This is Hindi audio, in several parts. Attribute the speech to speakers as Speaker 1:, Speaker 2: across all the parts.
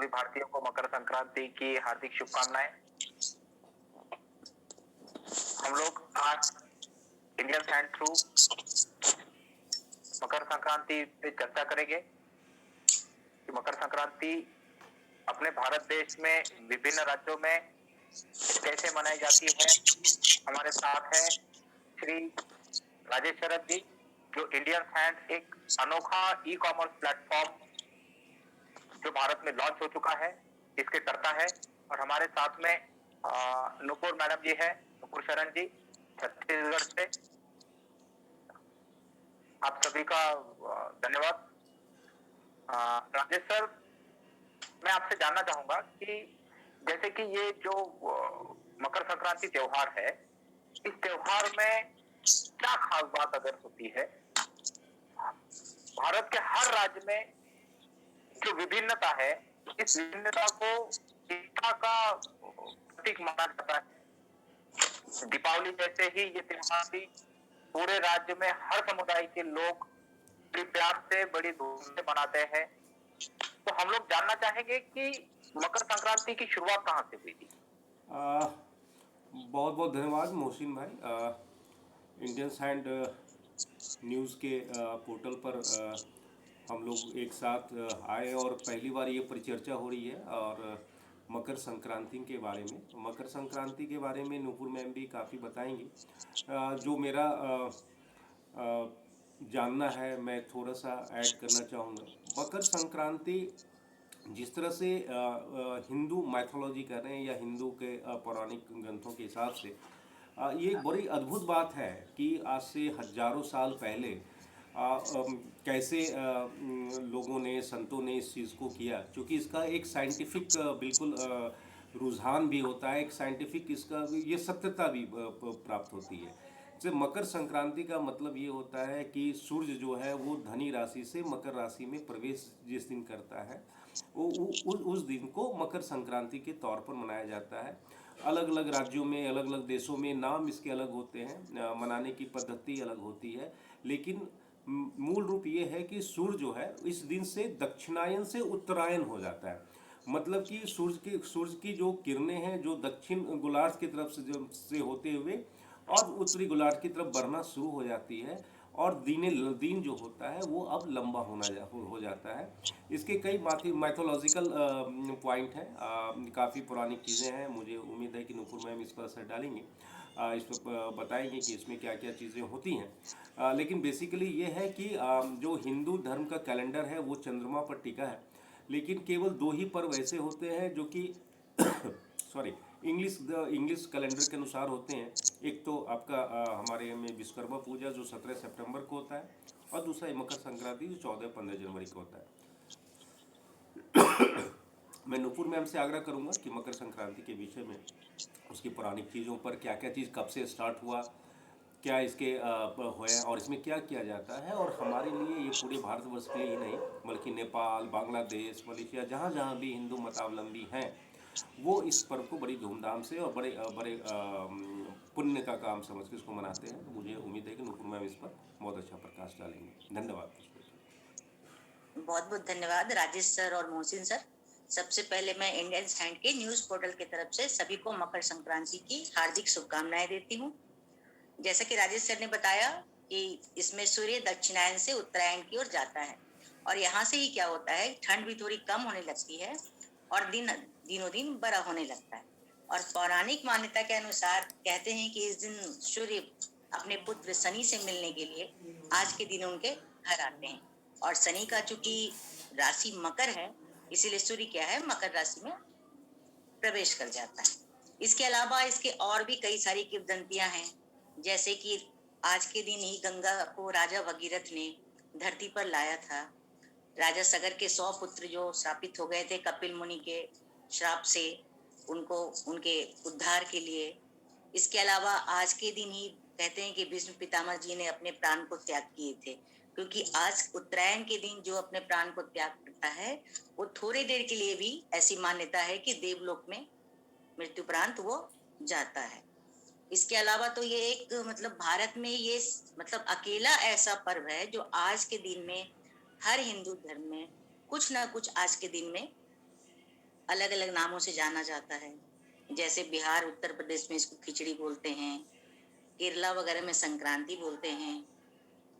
Speaker 1: सभी भारतीयों को मकर संक्रांति की हार्दिक शुभकामनाएं। हम लोग आज Indian hand through Makar Sankranti पे चर्चा करेंगे कि मकर संक्रांति अपने भारत देश में विभिन्न राज्यों में कैसे मनाई जाती है। हमारे साथ है श्री राजेश शरद जी, जो इंडियन हैंड एक अनोखा ई कॉमर्स प्लेटफॉर्म जो भारत में लॉन्च हो चुका है, इसके कर्ता है। और हमारे साथ में नुपुर मैडम जी है, नुपुर शरण जी, छत्तीसगढ़ से। आप सभी का धन्यवाद। राजेश सर, मैं आपसे जानना चाहूंगा कि जैसे कि ये जो मकर संक्रांति त्योहार है, इस त्योहार में क्या खास बात अगर होती है? भारत के हर राज्य में जो विभिन्नता है, इस विभिन्नता को एकता का प्रतीक माना जाता है। दीपावली जैसे ही ये त्योहार भी पूरे राज्य में हर समुदाय के लोग बड़ी प्यार से, बड़ी धूम से मनाते हैं। तो हम लोग जानना चाहेंगे कि मकर संक्रांति की शुरुआत कहाँ से हुई थी?
Speaker 2: बहुत बहुत धन्यवाद मोहसिन भाई। इंडियन हैंड न्यूज़ के पोर्टल पर हम लोग एक साथ आए और पहली बार ये परिचर्चा हो रही है और मकर संक्रांति के बारे में। मकर संक्रांति के बारे में नुपुर मैम भी काफ़ी बताएंगी। जो मेरा जानना है, मैं थोड़ा सा ऐड करना चाहूँगा। मकर संक्रांति जिस तरह से हिंदू माइथोलॉजी कर रहे हैं या हिंदू के पौराणिक ग्रंथों के हिसाब से ये एक बड़ी अद्भुत बात है कि आज से हजारों साल पहले कैसे लोगों ने, संतों ने इस चीज़ को किया, क्योंकि इसका एक साइंटिफिक बिल्कुल रुझान भी होता है, एक साइंटिफिक इसका ये सत्यता भी प्राप्त होती है। जैसे मकर संक्रांति का मतलब ये होता है कि सूर्य जो है वो धनी राशि से मकर राशि में प्रवेश जिस दिन करता है, उस दिन को मकर संक्रांति के तौर पर मनाया जाता है। अलग अलग राज्यों में, अलग अलग देशों में नाम इसके अलग होते हैं, मनाने की पद्धति अलग होती है, लेकिन मूल रूप ये है कि सूर्य जो है इस दिन से दक्षिणायन से उत्तरायण हो जाता है। मतलब कि सूर्य की जो किरणें हैं, जो दक्षिण गोलार्ध की तरफ से होते हुए और उत्तरी गोलार्ध की तरफ बढ़ना शुरू हो जाती है, और दिन जो होता है वो अब लंबा हो जाता है। इसके कई मैथोलॉजिकल पॉइंट हैं, काफ़ी पुरानी चीज़ें हैं। मुझे उम्मीद है कि नुपुर मैम इस पर असर डालेंगे, इस पर बताएंगे कि इसमें क्या क्या चीज़ें होती हैं। लेकिन बेसिकली ये है कि जो हिंदू धर्म का कैलेंडर है वो चंद्रमा पर टिका है, लेकिन केवल दो ही पर्व ऐसे होते हैं जो कि सॉरी, इंग्लिश कैलेंडर के अनुसार होते हैं। एक तो आपका हमारे में विश्वकर्मा पूजा जो 17 सितंबर को होता है, और दूसरा मकर संक्रांति जो 14-15 जनवरी को होता है। मैं नुपुर मैम से आग्रह करूंगा कि मकर संक्रांति के विषय में, उसकी पौराणिक चीज़ों पर, क्या क्या चीज़ कब से स्टार्ट हुआ, क्या इसके होया और इसमें क्या किया जाता है, और हमारे लिए ये पूरे भारतवर्ष के लिए ही नहीं बल्कि नेपाल, बांग्लादेश, मलेशिया, जहाँ जहाँ भी हिंदू मतावलंबी हैं वो इस पर्व को बड़ी धूमधाम से और बड़े बड़े पुण्य का काम समझ के इसको मनाते हैं। तो मुझे उम्मीद है कि नुपुर मैम इस पर बहुत अच्छा प्रकाश डालेंगे। धन्यवाद।
Speaker 3: बहुत बहुत धन्यवाद राजेश सर और मोहसिन सर। सबसे पहले मैं इंडियन हैंड के न्यूज पोर्टल की तरफ से सभी को मकर संक्रांति की हार्दिक शुभकामनाएं देती हूँ। जैसा कि राजेश सर ने बताया कि इसमें सूर्य दक्षिणायन से उत्तरायण की ओर जाता है, और यहाँ से ही क्या होता है, ठंड भी थोड़ी कम होने लगती है और दिनों दिन बड़ा होने लगता है। और पौराणिक मान्यता के अनुसार कहते हैं कि इस दिन सूर्य अपने पुत्र शनि से मिलने के लिए आज के दिन उनके घर आते हैं, और शनि का चूंकि राशि मकर है, इसीलिए सूर्य क्या है, मकर राशि में प्रवेश कर जाता है। इसके अलावा इसके और भी कई सारी किंवदंतियां हैं, जैसे कि आज के दिन ही गंगा को राजा भगीरथ ने धरती पर लाया था। राजा सगर के 100 पुत्र जो श्रापित हो गए थे कपिल मुनि के श्राप से, उनको उनके उद्धार के लिए। इसके अलावा आज के दिन ही कहते हैं कि भीष्म पितामह जी ने अपने प्राण को त्याग किए थे, क्योंकि आज उत्तरायण के दिन जो अपने प्राण को त्याग करता है वो थोड़ी देर के लिए भी ऐसी मान्यता है कि देवलोक में मृत्युपरांत वो जाता है। इसके अलावा तो ये एक मतलब भारत में ये मतलब अकेला ऐसा पर्व है जो आज के दिन में हर हिंदू धर्म में कुछ ना कुछ आज के दिन में अलग अलग नामों से जाना जाता है। जैसे बिहार उत्तर प्रदेश में इसको खिचड़ी बोलते हैं, केरला वगैरह में संक्रांति बोलते हैं,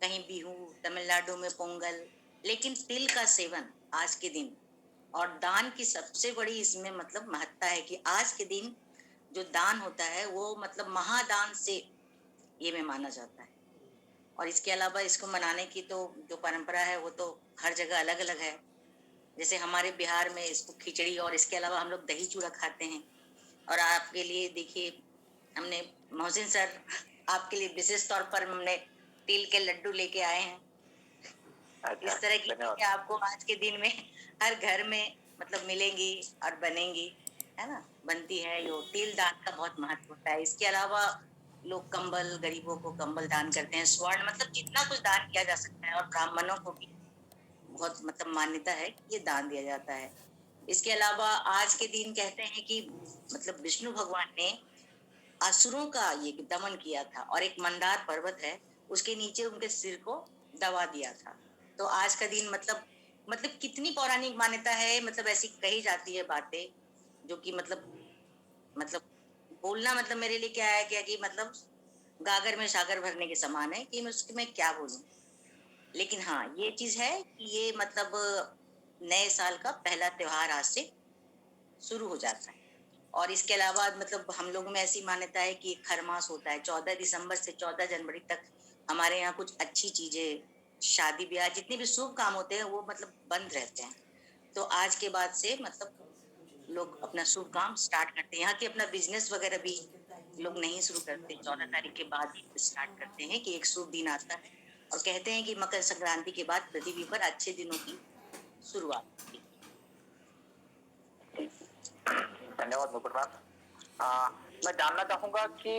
Speaker 3: कहीं बिहू, तमिलनाडु में पोंगल। लेकिन तिल का सेवन आज के दिन और दान की सबसे बड़ी इसमें मतलब महत्ता है कि आज के दिन जो दान होता है वो मतलब महादान से ये में माना जाता है। और इसके अलावा इसको मनाने की तो जो परंपरा है वो तो हर जगह अलग अलग है। जैसे हमारे बिहार में इसको खिचड़ी और इसके अलावा हम लोग दही चूड़ा खाते हैं। और आपके लिए देखिए, हमने मोहसिन सर आपके लिए विशेष तौर पर हमने तिल के लड्डू लेके आए हैं।
Speaker 1: अच्छा,
Speaker 3: इस तरह की
Speaker 1: धन्यवाद।
Speaker 3: चीजें आपको आज के दिन में हर घर में मतलब मिलेंगी और बनेंगी, है ना, बनती है। यो तिल दान का बहुत महत्व होता है। इसके अलावा लोग कंबल, गरीबों को कंबल दान करते हैं, स्वर्ण, मतलब जितना कुछ दान किया जा सकता है। और ब्राह्मणों को भी बहुत मतलब मान्यता है कि ये दान दिया जाता है। इसके अलावा आज के दिन कहते हैं कि मतलब विष्णु भगवान ने असुरों का ये दमन किया था और एक मंदार पर्वत है उसके नीचे उनके सिर को दबा दिया था। तो आज का दिन मतलब कितनी पौराणिक मान्यता है, मतलब ऐसी कही जाती है बातें जो कि मतलब बोलना मतलब मेरे लिए क्या है, क्या कि मतलब गागर में सागर भरने के समान है कि मैं उसके मैं क्या बोलूं। लेकिन हाँ, ये चीज है कि ये मतलब नए साल का पहला त्योहार आज से शुरू हो जाता है। और इसके अलावा मतलब हम लोगों में ऐसी मान्यता है कि खरमास होता है 14 दिसंबर से 14 जनवरी तक। हमारे यहाँ कुछ अच्छी चीजें, शादी ब्याह, जितने भी शुभ काम होते हैं वो मतलब बंद रहते हैं। तो आज के बाद से मतलब लोग अपना शुभ काम स्टार्ट करते हैं। यहाँ के अपना बिजनेस वगैरह भी लोग नहीं शुरू करते, 14 तारीख के बाद ही स्टार्ट करते हैं कि एक शुभ दिन आता है। और कहते हैं कि मकर संक्रांति के बाद पृथ्वी पर अच्छे दिनों की शुरुआत होती
Speaker 1: धन्यवाद नुपुर मैम। मैं जानना चाहूंगा कि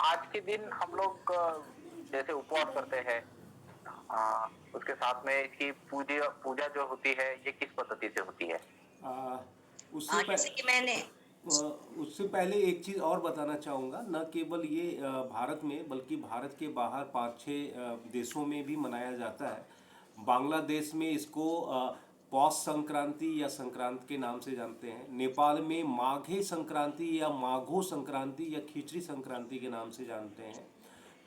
Speaker 1: आज के दिन हम लोग जैसे उपवास करते हैं, उसके साथ में इसकी पूजा पूजा जो होती है ये किस पद्धति से होती है?
Speaker 2: आ,
Speaker 3: है।
Speaker 2: उससे
Speaker 3: हाँ, जैसे कि मैंने
Speaker 2: उससे पहले एक चीज़ और बताना चाहूँगा, न केवल ये भारत में बल्कि भारत के बाहर 5-6 देशों में भी मनाया जाता है। बांग्लादेश में इसको पौष संक्रांति या संक्रांति के नाम से जानते हैं। नेपाल में माघे संक्रांति या माघो संक्रांति या खिचड़ी संक्रांति के नाम से जानते हैं।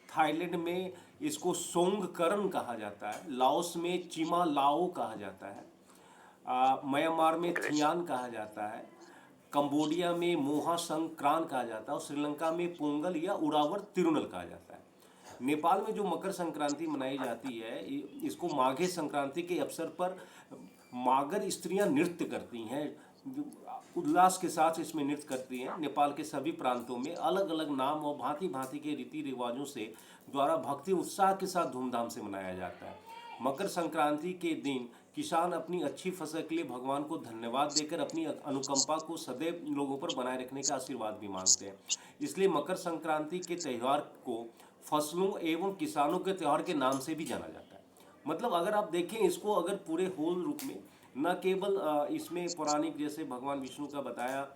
Speaker 2: थाईलैंड में इसको सोंगकरन कहा जाता है। लाओस में चिमा लाओ कहा जाता है। म्यांमार में
Speaker 1: ग्रेट।
Speaker 2: थियान कहा जाता है। कंबोडिया में मोहा संक्रांत कहा जाता है। और श्रीलंका में पोंगल या उड़ावर तिरुनल कहा जाता है। नेपाल में जो मकर संक्रांति मनाई जाती है, इसको माघे संक्रांति के अवसर पर मागर स्त्रियां नृत्य करती हैं, उल्लास के साथ इसमें नृत्य करती हैं। नेपाल के सभी प्रांतों में अलग अलग नाम और भांति भांति के रीति रिवाजों से द्वारा भक्ति उत्साह के साथ धूमधाम से मनाया जाता है। मकर संक्रांति के दिन किसान अपनी अच्छी फसल के लिए भगवान को धन्यवाद देकर अपनी अनुकंपा को सदैव लोगों पर बनाए रखने का आशीर्वाद भी मांगते हैं। इसलिए मकर संक्रांति के त्यौहार को फसलों एवं किसानों के त्यौहार के नाम से भी जाना जाता है। मतलब अगर आप देखें इसको, अगर पूरे होल रूप में, न केवल इसमें पौराणिक जैसे भगवान विष्णु का बताया,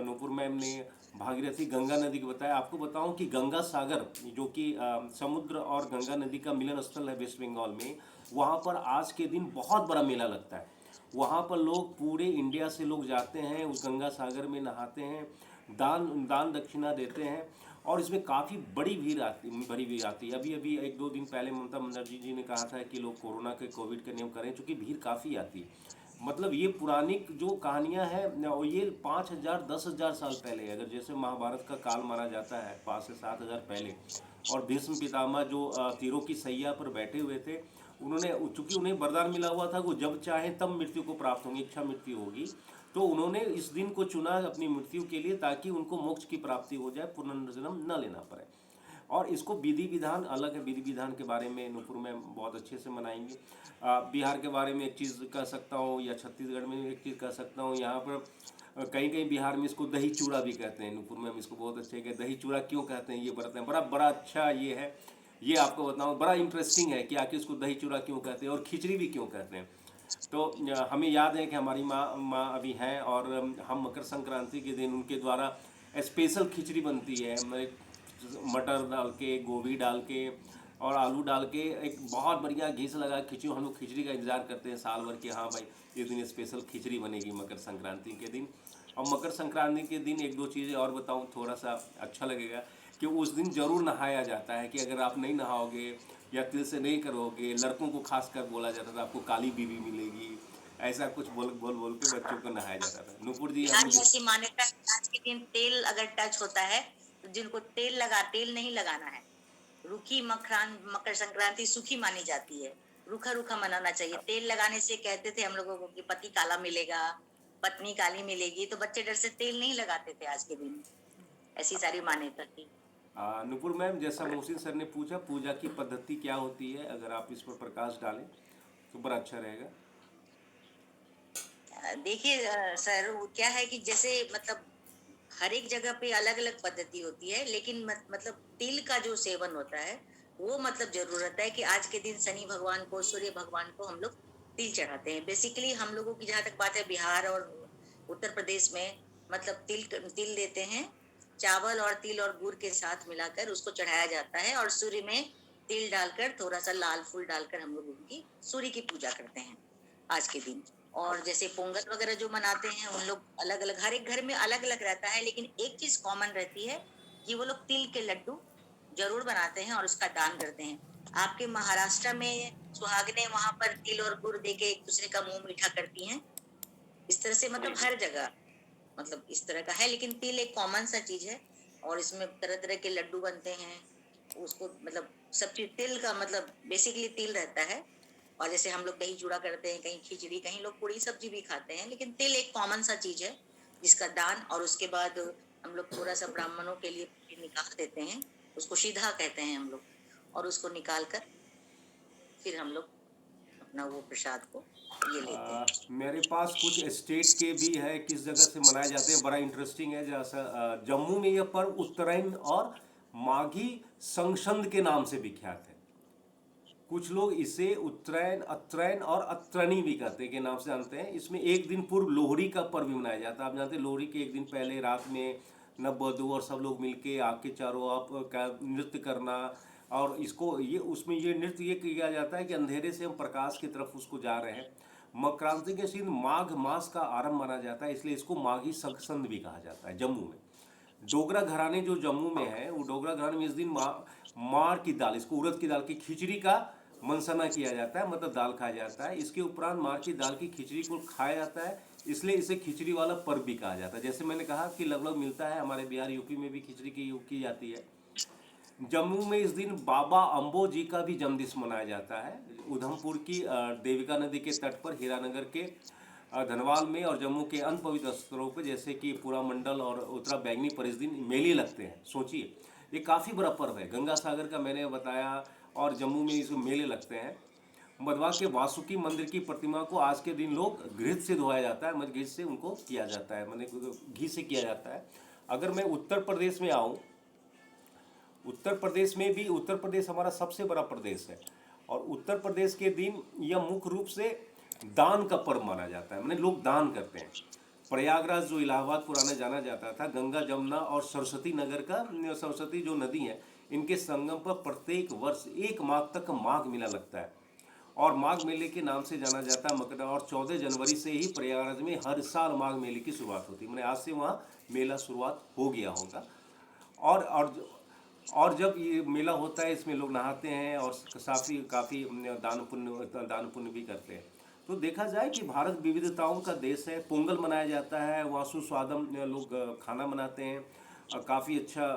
Speaker 2: नूपुर मैम ने भागीरथी गंगा नदी को बताया। आपको बताऊं कि गंगा सागर जो कि समुद्र और गंगा नदी का मिलन स्थल है वेस्ट बंगाल में, वहाँ पर आज के दिन बहुत बड़ा मेला लगता है। वहाँ पर लोग पूरे इंडिया से लोग जाते हैं, उस गंगा सागर में नहाते हैं, दान दक्षिणा देते हैं। और इसमें काफ़ी बड़ी भीड़ आती है। अभी अभी 1-2 दिन पहले ममता बनर्जी जी ने कहा था कि लोग कोविड के नियम करें, चूँकि भीड़ काफ़ी आती है। मतलब ये पुरानी जो कहानियाँ हैं, ये 5,000 10,000 साल पहले, अगर जैसे महाभारत का काल माना जाता है 5 से 7,000 पहले, और भीष्म पितामह जो तीरों की सैया पर बैठे हुए थे, उन्होंने, चूंकि उन्हें वरदान मिला हुआ था वो जब चाहे तब मृत्यु को प्राप्त होंगे, इच्छा मृत्यु होगी, तो उन्होंने इस दिन को चुना अपनी मृत्यु के लिए, ताकि उनको मोक्ष की प्राप्ति हो जाए, पुनर्जन्म न लेना पड़े। और इसको विधि विधान अलग है, विधि विधान के बारे में नूपुर में बहुत अच्छे से मनाएंगे। बिहार के बारे में एक चीज़ कह सकता हूँ, या छत्तीसगढ़ में एक चीज़ कह सकता हूँ। यहाँ पर कहीं कहीं बिहार में इसको दही चूड़ा भी कहते हैं। नूपुर में हम इसको बहुत अच्छे कहते हैं। दही चूड़ा क्यों कहते हैं ये बताते हैं, बड़ा बड़ा अच्छा ये है, ये आपको बताऊँ, बड़ा इंटरेस्टिंग है कि आखिर इसको दही चूड़ा क्यों कहते हैं और खिचड़ी भी क्यों कहते हैं। तो हमें याद है कि हमारी माँ अभी हैं, और हम मकर संक्रांति के दिन उनके द्वारा स्पेशल खिचड़ी बनती है, मटर डाल के, गोभी डाल के, और आलू डाल के एक बहुत बढ़िया घी से लगा खिचड़ी, हम लोग खिचड़ी का इंतजार करते हैं साल भर कि हाँ भाई इस दिन स्पेशल खिचड़ी बनेगी मकर संक्रांति के दिन। और मकर संक्रांति के दिन एक दो चीज़ें और बताऊँ थोड़ा सा अच्छा लगेगा कि उस दिन जरूर नहाया जाता है, कि अगर आप नहीं नहाओगे या तिल से नहीं करोगे, लड़कों को खासकर बोला जाता था आपको काली बीवी मिलेगी, ऐसा कुछ बोल बोल बोल के बच्चों को नहाया जाता था। नुपुर जी
Speaker 3: बिहार
Speaker 2: हमने
Speaker 3: में ऐसी मान्यता है कि आज के दिन तेल अगर टच होता है तो जिनको तेल नहीं लगाना है, रूखी मकर संक्रांति सूखी मानी जाती है, रूखा रूखा मनाना चाहिए। तेल लगाने से कहते थे हम लोगों को कि पति काला मिलेगा, पत्नी काली मिलेगी, तो बच्चे डर से तेल नहीं लगाते थे आज के दिन। ऐसी सारी मान्यता थी।
Speaker 2: नुपुर मैम, जैसा मोहसिन सर ने पूछा पूजा की पद्धति क्या होती है, अगर आप इस पर प्रकाश डालें तो बड़ा अच्छा रहेगा।
Speaker 3: देखिए सर, वो क्या है कि जैसे मतलब हर एक जगह पे अलग अलग पद्धति होती है, लेकिन मतलब तिल का जो सेवन होता है वो मतलब जरूरत है कि आज के दिन शनि भगवान को, सूर्य भगवान को हम लोग तिल चढ़ाते हैं। बेसिकली हम लोगों की जहाँ तक बात है, बिहार और उत्तर प्रदेश में मतलब तिल तिल देते हैं, चावल और तिल और गुड़ के साथ मिलाकर उसको चढ़ाया जाता है, और सूर्य में तिल डालकर थोड़ा सा लाल फूल डालकर हम लोग उनकी सूर्य की पूजा करते हैं आज के दिन। और जैसे पोंगल वगैरह जो मनाते हैं उन लोग अलग अलग, हर एक घर में अलग अलग रहता है, लेकिन एक चीज कॉमन रहती है कि वो लोग तिल के लड्डू जरूर बनाते हैं और उसका दान करते हैं। आपके महाराष्ट्र में सुहागने वहां पर तिल और गुड़ देके एक दूसरे का मुंह मीठा करती हैं। इस तरह से मतलब हर जगह मतलब इस तरह का है, लेकिन तिल एक कॉमन सा चीज है और इसमें तरह तरह के लड्डू बनते हैं। उसको मतलब सब चीज तिल का मतलब बेसिकली तिल रहता है। और जैसे हम लोग कहीं चूड़ा करते हैं, कहीं खिचड़ी, कहीं लोग पूरी सब्जी भी खाते हैं, लेकिन तिल एक कॉमन सा चीज है जिसका दान, और उसके बाद हम लोग थोड़ा सा ब्राह्मणों के लिए निकाल देते हैं, उसको सीधा कहते हैं हम लोग, और उसको निकाल कर फिर हम लोग अपना वो प्रसाद को ये लेते हैं।
Speaker 2: मेरे पास कुछ स्टेट के भी है किस जगह से मनाए जाते हैं, बड़ा इंटरेस्टिंग है। जैसा जम्मू में यह पर्व उत्तरायण और माघी संशंद के नाम से विख्यात है। कुछ लोग इसे उत्तरायण, अत्रैन और अत्रणी भी कहते हैं के नाम से जानते हैं। इसमें एक दिन पूर्व लोहड़ी का पर्व भी मनाया जाता है। आप जानते हैं लोहड़ी के एक दिन पहले रात में नववधु और सब लोग मिलके आग के चारों आप का नृत्य करना, और इसको ये उसमें ये नृत्य ये किया जाता है कि अंधेरे से हम प्रकाश की तरफ उसको जा रहे हैं। मकरांति के दिन माघ मास का आरंभ माना जाता है, इसलिए इसको माघी संसंद भी कहा जाता है। जम्मू में डोगरा घराने जो जम्मू में है, वो डोगरा घराने में इस दिन मार की दाल, इसको उड़द की दाल की खिचड़ी का मनसना किया जाता है, मतलब दाल खाया जाता है। इसके उपरांत मार की दाल की खिचड़ी को खाया जाता है, इसलिए इसे खिचड़ी वाला पर्व भी कहा जाता है। जैसे मैंने कहा कि लगभग मिलता है, हमारे बिहार यूपी में भी खिचड़ी की जाती है। जम्मू में इस दिन बाबा अम्बो जी का भी जन्मदिन मनाया जाता है। उधमपुर की देविका नदी के तट पर, हीरानगर के धनवाल में, और जम्मू के अन्य पवित्र स्थलों पर जैसे कि पूरा मंडल और उत्तरा बैंगनी पर इस दिन मेले लगते हैं। सोचिए, ये काफ़ी बड़ा पर्व है। गंगा सागर का मैंने बताया, और जम्मू में इसको मेले लगते हैं। मधवा के वासुकी मंदिर की प्रतिमा को आज के दिन लोग घृत से धोया जाता है, मतलब घृत से उनको किया जाता है, मतलब घी से किया जाता है। अगर मैं उत्तर प्रदेश में आऊँ, उत्तर प्रदेश में भी, उत्तर प्रदेश हमारा सबसे बड़ा प्रदेश है, और उत्तर प्रदेश के दिन यह मुख्य रूप से दान का पर्व माना जाता है, मैंने लोग दान करते हैं। प्रयागराज जो इलाहाबाद पुराना जाना जाता था, गंगा जमुना और सरस्वती नगर का, सरस्वती जो नदी है, इनके संगम पर प्रत्येक वर्ष 1 माघ तक माघ मेला लगता है, और माघ मेले के नाम से जाना जाता है मकर। और 14 जनवरी से ही प्रयागराज में हर साल माघ मेले की शुरुआत होती है, मैंने आज से वहाँ मेला शुरुआत हो गया होगा। और जब ये मेला होता है, इसमें लोग नहाते हैं और काफ़ी काफ़ी दान पुण्य भी करते हैं। तो देखा जाए कि भारत विविधताओं का देश है। पोंगल मनाया जाता है, वासु स्वादम, लोग खाना बनाते हैं, काफ़ी अच्छा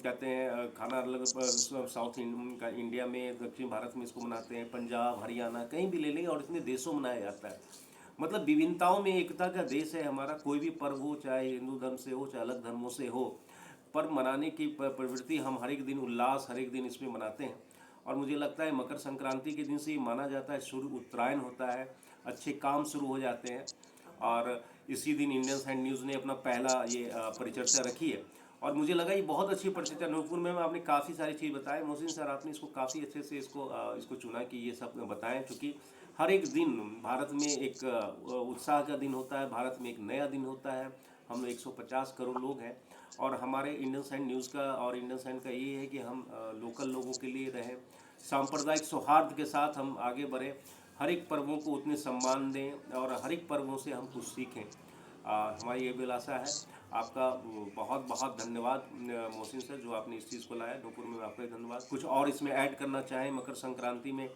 Speaker 2: कहते हैं खाना। अलग साउथ इंडिया में, दक्षिण भारत में इसको मनाते हैं, पंजाब हरियाणा कहीं भी ले लें, और इतने देशों में मनाया जाता है। मतलब विभिन्नताओं में एकता का देश है हमारा। कोई भी पर्व हो, चाहे हिंदू धर्म से हो, चाहे अलग धर्मों से हो, पर्व मनाने की प्रवृत्ति हम हर एक दिन उल्लास, हर एक दिन इसमें मनाते हैं। और मुझे लगता है मकर संक्रांति के दिन से ये माना जाता है शुरू उत्तरायण होता है, अच्छे काम शुरू हो जाते हैं। और इसी दिन इंडियन साइंस न्यूज़ ने अपना पहला ये परिचर्चा रखी है, और मुझे लगा ये बहुत अच्छी परिचर्चा। नूरपुर में आपने काफ़ी सारी चीज़ बताई, मोहसिन सर आपने इसको काफ़ी अच्छे से इसको चुना कि ये सब बताएं, क्योंकि हर एक दिन भारत में एक उत्साह का दिन होता है, भारत में एक नया दिन होता है। हम लोग 150 करोड़ लोग हैं, और हमारे इंडियन साइंस न्यूज़ का और इंडियन साइंस का ये है कि हम लोकल लोगों के लिए रहें, सांप्रदायिक सौहार्द के साथ हम आगे बढ़ें, हर एक पर्वों को उतने सम्मान दें और हर एक पर्वों से हम कुछ सीखें। हमारी ये अभिलाषा है। आपका बहुत बहुत धन्यवाद मोहसिन सर, जो आपने इस चीज़ को लाया नूपुर में, आपका धन्यवाद। कुछ और इसमें ऐड करना चाहें मकर संक्रांति में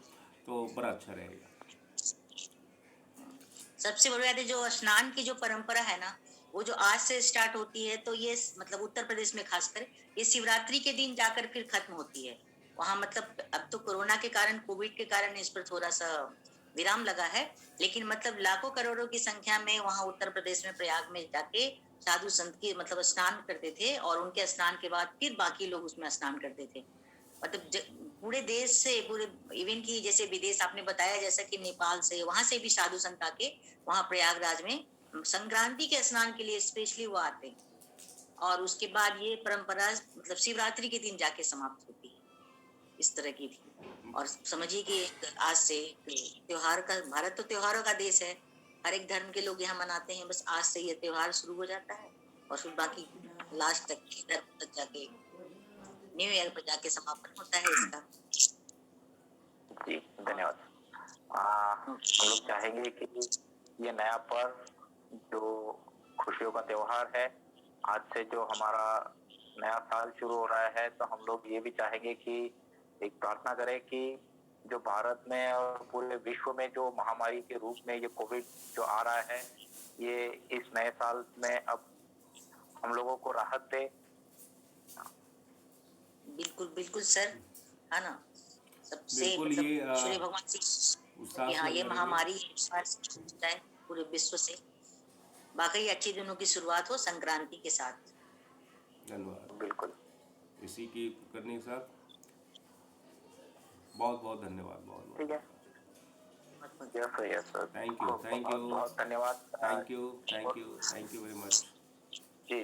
Speaker 2: तो बड़ा अच्छा रहेगा।
Speaker 3: सबसे बड़ी बात है, जो स्नान की जो परंपरा है ना, वो जो आज से स्टार्ट होती है, तो ये मतलब उत्तर प्रदेश में खासकर ये शिवरात्रि के दिन जाकर फिर खत्म होती है। वहां मतलब अब तो कोरोना के कारण, कोविड के कारण इस पर थोड़ा सा विराम लगा है, लेकिन मतलब लाखों करोड़ों की संख्या में वहां उत्तर प्रदेश में प्रयाग में जाके साधु संत की मतलब स्नान करते थे, और उनके स्नान के बाद फिर बाकी लोग उसमें स्नान करते थे। मतलब पूरे देश से, पूरे इवन की जैसे विदेश आपने बताया, जैसा कि नेपाल से, वहां से भी साधु संत आके वहां प्रयागराज में संक्रांति के स्नान के लिए स्पेशली वो आते हैं। और उसके बाद ये परंपरा मतलब शिवरात्रि के दिन जाके समाप्त होती है, इस तरह की थी। और समझिए कि आज से त्योहार का, भारत तो त्योहारों का देश है, हर एक धर्म के लोग यहाँ मनाते हैं। बस आज से ये त्योहार शुरू हो जाता है और फिर बाकी लास्ट तक धर्म तक जाके न्यू ईयर पर जाके समापन होता है इसका।
Speaker 1: जी धन्यवाद। हम लोग चाहेंगे कि ये नया पर्व जो खुशियों का त्योहार है, आज से जो हमारा नया साल शुरू हो रहा है, तो हम लोग ये भी चाहेंगे कि एक प्रार्थना करें कि जो भारत में और पूरे विश्व में जो महामारी के रूप में ये कोविड जो आ रहा है, ये इस नए साल में अब हम लोगों को राहत दे।
Speaker 3: बिल्कुल बिल्कुल सर, है ना। सबसे
Speaker 2: बिल्कुल,
Speaker 3: मतलब
Speaker 2: ये
Speaker 3: सूर्य भगवान से कि हाँ ये महामारी जाए पूरे विश्व से, वाकई अच्छे दिनों की शुरुआत हो संक्रांति के साथ।
Speaker 2: धन्यवाद।
Speaker 1: बिल्कुल,
Speaker 2: इसी की करने के साथ बहुत बहुत धन्यवाद। बहुत
Speaker 1: ठीक है। यस सर,
Speaker 2: थैंक यू,
Speaker 1: बहुत धन्यवाद।
Speaker 2: Thank you very much.
Speaker 1: Ji.